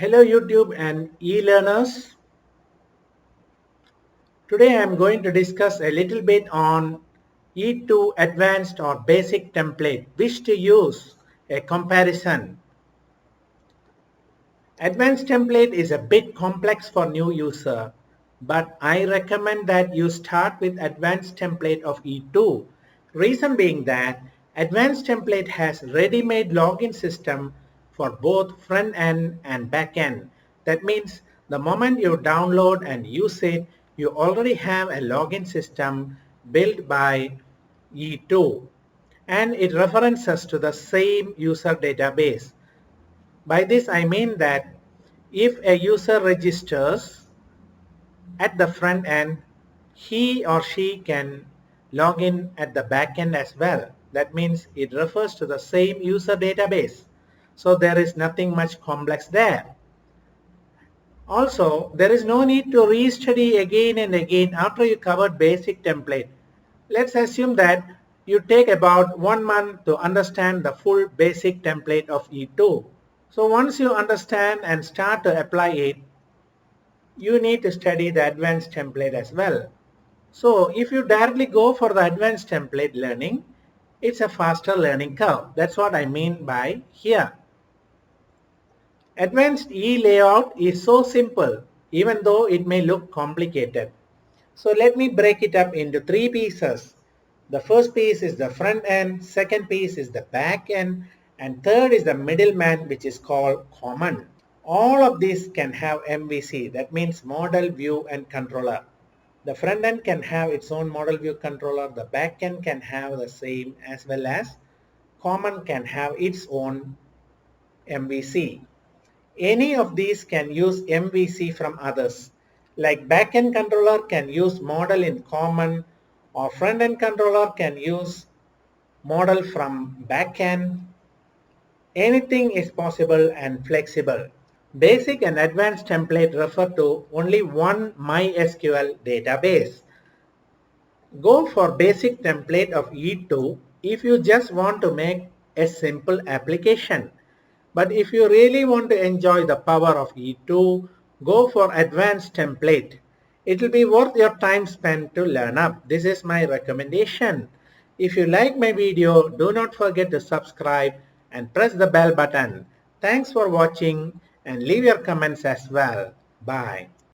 Hello YouTube and e-learners. Today I am going to discuss a little bit on Yii2 advanced or basic template, which to use a comparison. Advanced template is a bit complex for new user, but I recommend that you start with advanced template of Yii2. Reason being that advanced template has ready-made login system for both front end and back end. That means the moment you download and use it, you already have a login system built by Yii2, and it references to the same user database. By this I mean that if a user registers at the front end, he or she can log in at the back end as well. That means it refers to the same user database. So there is nothing much complex there. Also, there is no need to re-study again and again after you covered basic template. Let's assume that you take about 1 month to understand the full basic template of Yii2. So once you understand and start to apply it, you need to study the advanced template as well. So if you directly go for the advanced template learning, it's a faster learning curve. That's what I mean by here. Advanced e-layout is so simple, even though it may look complicated. So let me break it up into 3 pieces. The first piece is the front end, second piece is the back end, and third is the middleman, which is called common. All of these can have MVC, that means model, view, and controller. The front end can have its own model, view, controller. The back end can have the same, as well as common can have its own MVC. Any of these can use MVC from others. Like backend controller can use model in common, or front-end controller can use model from backend. Anything is possible and flexible. Basic and advanced template refer to only one MySQL database. Go for basic template of Yii2 if you just want to make a simple application. But if you really want to enjoy the power of Yii2, go for advanced template. It will be worth your time spent to learn up. This is my recommendation. If you like my video, do not forget to subscribe and press the bell button. Thanks for watching and leave your comments as well. Bye.